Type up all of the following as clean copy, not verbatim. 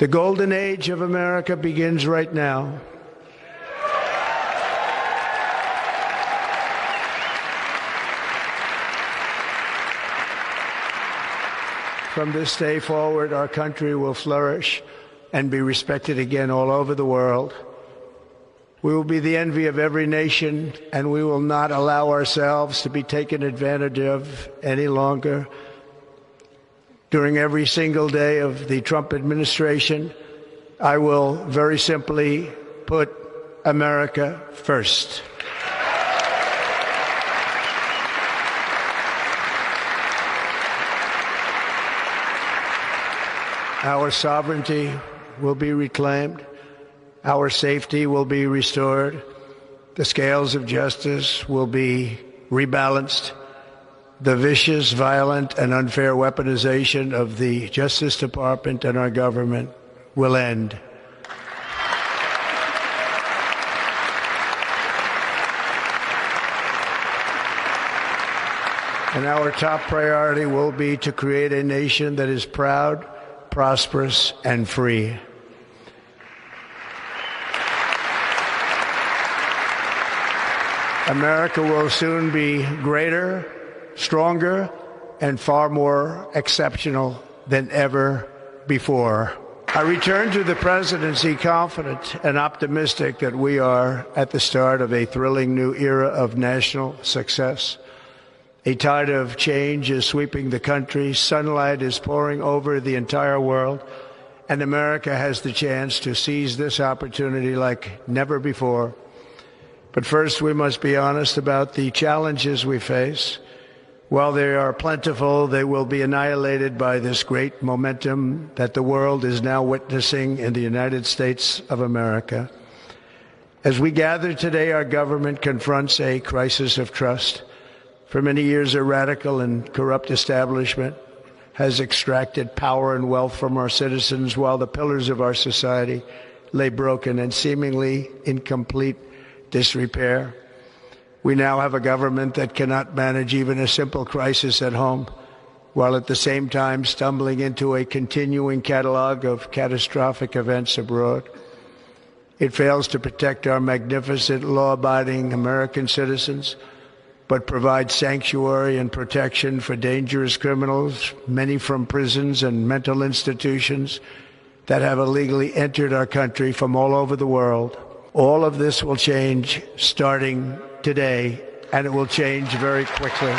The golden age of America begins right now. From this day forward, our country will flourish and be respected again all over the world. We will be the envy of every nation, and we will not allow ourselves to be taken advantage of any longer. During every single day of the Trump administration, I will very simply put America first. Our sovereignty will be reclaimed. Our safety will be restored. The scales of justice will be rebalanced. The vicious, violent, and unfair weaponization of the Justice Department and our government will end. And our top priority will be to create a nation that is proud, prosperous, and free. America will soon be greater, stronger, and far more exceptional than ever before. I return to the presidency confident and optimistic that we are at the start of a thrilling new era of national success. A tide of change is sweeping the country, sunlight is pouring over the entire world, and America has the chance to seize this opportunity like never before. But first, we must be honest about the challenges we face. While they are plentiful, they will be annihilated by this great momentum that the world is now witnessing in the United States of America. As we gather today, our government confronts a crisis of trust. For many years, a radical and corrupt establishment has extracted power and wealth from our citizens while the pillars of our society lay broken and seemingly in complete disrepair. We now have a government that cannot manage even a simple crisis at home, while at the same time stumbling into a continuing catalog of catastrophic events abroad. It fails to protect our magnificent, law-abiding American citizens, but provides sanctuary and protection for dangerous criminals, many from prisons and mental institutions that have illegally entered our country from all over the world. All of this will change starting today, and it will change very quickly.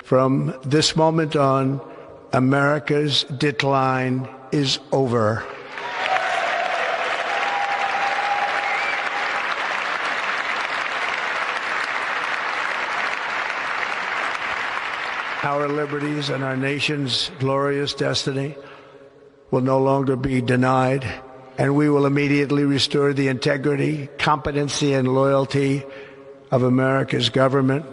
From this moment on, America's decline is over. Our liberties and our nation's glorious destiny will no longer be denied, and we will immediately restore the integrity, competency, and loyalty of America's government.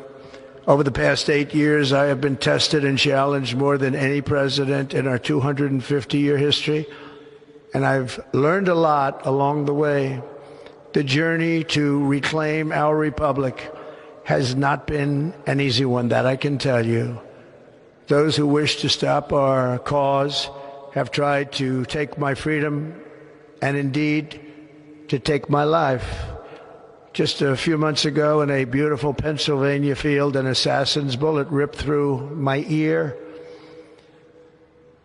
Over the past 8 years, I have been tested and challenged more than any president in our 250-year history, and I've learned a lot along the way. The journey to reclaim our republic has not been an easy one, that I can tell you. Those who wish to stop our cause have tried to take my freedom and indeed to take my life. Just a few months ago in a beautiful Pennsylvania field, an assassin's bullet ripped through my ear.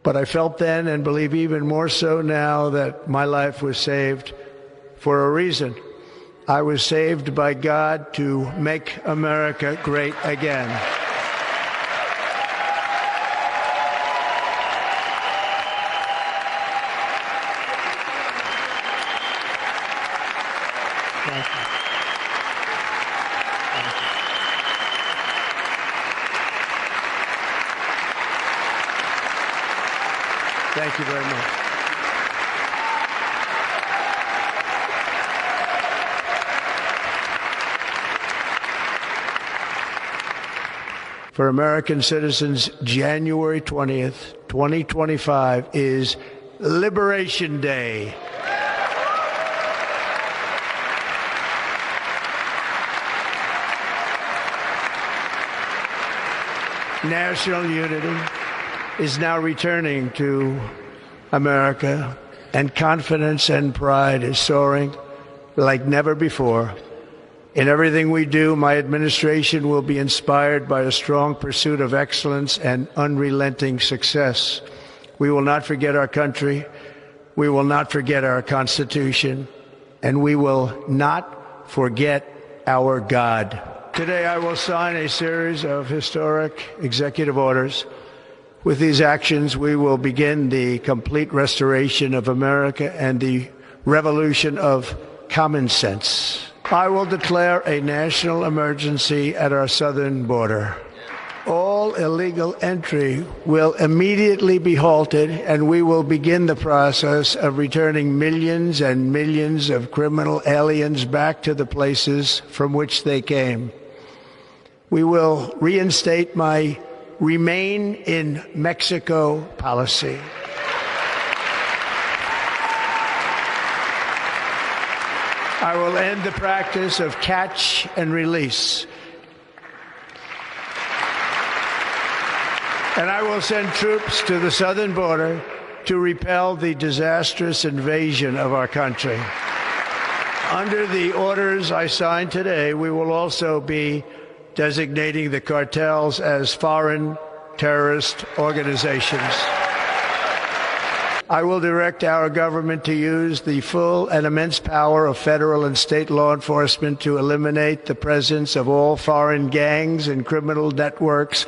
But I felt then, and believe even more so now, that my life was saved for a reason. I was saved by God to make America great again. Thank you very much. For American citizens, January 20th, 2025 is Liberation Day. National unity is now returning to America, and confidence and pride is soaring like never before. In everything we do, my administration will be inspired by a strong pursuit of excellence and unrelenting success. We will not forget our country, we will not forget our Constitution, and we will not forget our God. Today I will sign a series of historic executive orders. With these actions, we will begin the complete restoration of America and the revolution of common sense. I will declare a national emergency at our southern border. All illegal entry will immediately be halted, and we will begin the process of returning millions and millions of criminal aliens back to the places from which they came. We will reinstate my Remain in Mexico policy. I will end the practice of catch and release. And I will send troops to the southern border to repel the disastrous invasion of our country. Under the orders I signed today, we will also be designating the cartels as foreign terrorist organizations. I will direct our government to use the full and immense power of federal and state law enforcement to eliminate the presence of all foreign gangs and criminal networks,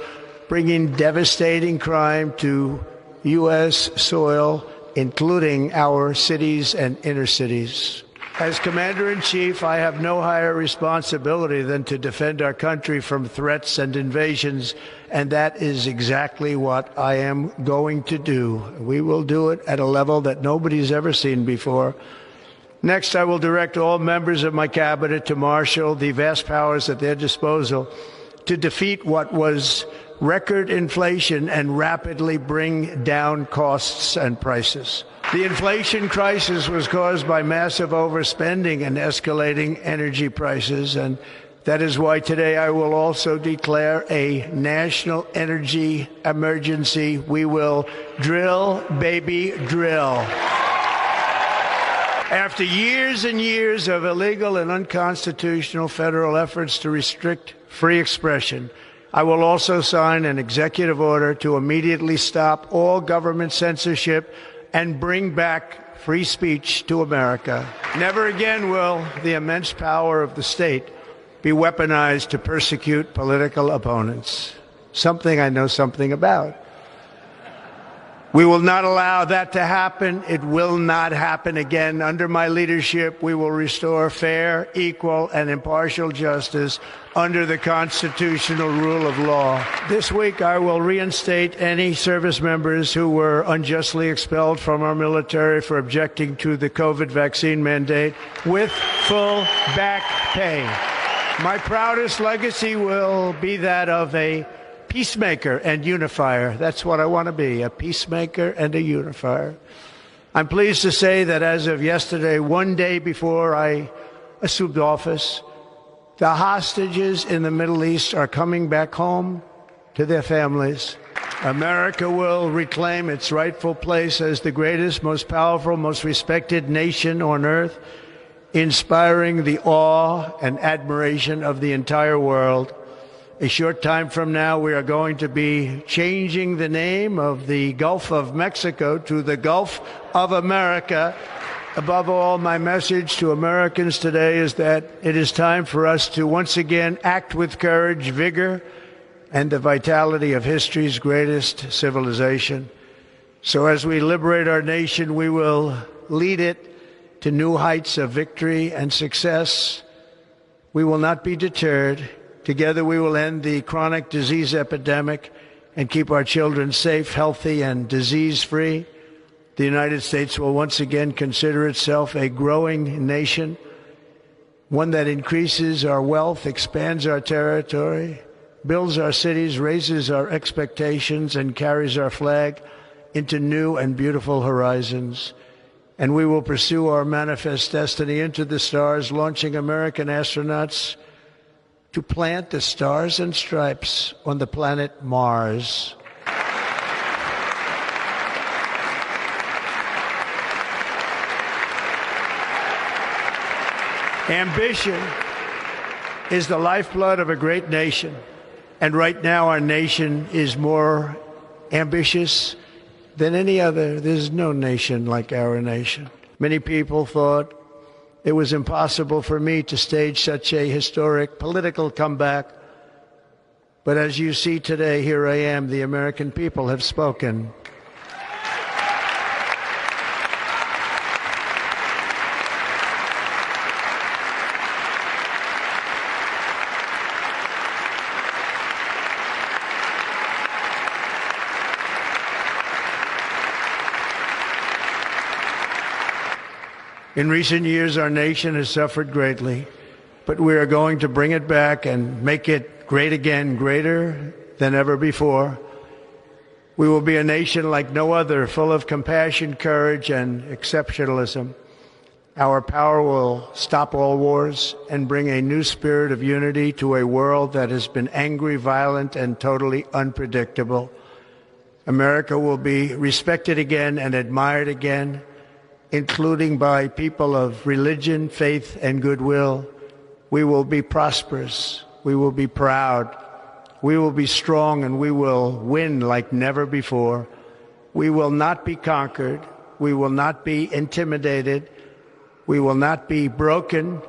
bringing devastating crime to U.S. soil, including our cities and inner cities. As Commander-in-Chief, I have no higher responsibility than to defend our country from threats and invasions, and that is exactly what I am going to do. We will do it at a level that nobody's ever seen before. Next, I will direct all members of my cabinet to marshal the vast powers at their disposal to defeat what was record inflation and rapidly bring down costs and prices. The inflation crisis was caused by massive overspending and escalating energy prices, and that is why today I will also declare a national energy emergency. We will drill, baby, drill. After years and years of illegal and unconstitutional federal efforts to restrict free expression, I will also sign an executive order to immediately stop all government censorship and bring back free speech to America. Never again will the immense power of the state be weaponized to persecute political opponents, something I know something about. We will not allow that to happen. It will not happen again. Under my leadership, we will restore fair, equal, and impartial justice under the constitutional rule of law. This week, I will reinstate any service members who were unjustly expelled from our military for objecting to the COVID vaccine mandate with full back pay. My proudest legacy will be that of a peacemaker and unifier. That's what I want to be, a peacemaker and a unifier. I'm pleased to say that as of yesterday, one day before I assumed office, the hostages in the Middle East are coming back home to their families. America will reclaim its rightful place as the greatest, most powerful, most respected nation on earth, inspiring the awe and admiration of the entire world. A short time from now, we are going to be changing the name of the Gulf of Mexico to the Gulf of America. Above all, my message to Americans today is that it is time for us to once again act with courage, vigor, and the vitality of history's greatest civilization. So as we liberate our nation, we will lead it to new heights of victory and success. We will not be deterred. Together we will end the chronic disease epidemic and keep our children safe, healthy, and disease-free. The United States will once again consider itself a growing nation, one that increases our wealth, expands our territory, builds our cities, raises our expectations, and carries our flag into new and beautiful horizons. And we will pursue our manifest destiny into the stars, launching American astronauts to plant the stars and stripes on the planet Mars. Ambition is the lifeblood of a great nation. And right now our nation is more ambitious than any other. There's no nation like our nation. Many people thought it was impossible for me to stage such a historic political comeback. But as you see today, here I am. The American people have spoken. In recent years, our nation has suffered greatly, but we are going to bring it back and make it great again, greater than ever before. We will be a nation like no other, full of compassion, courage, and exceptionalism. Our power will stop all wars and bring a new spirit of unity to a world that has been angry, violent, and totally unpredictable. America will be respected again and admired again, including by people of religion, faith, and goodwill. We will be prosperous. We will be proud. We will be strong, and we will win like never before. We will not be conquered. We will not be intimidated. We will not be broken,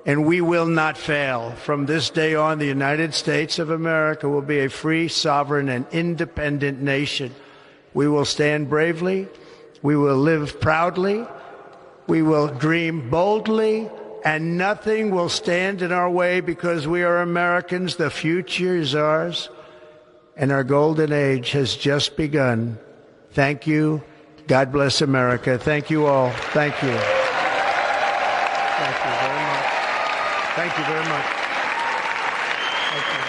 and we will not fail. From this day on, the United States of America will be a free, sovereign, and independent nation. We will stand bravely. We will live proudly, we will dream boldly, and nothing will stand in our way because we are Americans. The future is ours, and our golden age has just begun. Thank you. God bless America. Thank you all. Thank you. Thank you very much. Thank you very much. Thank you.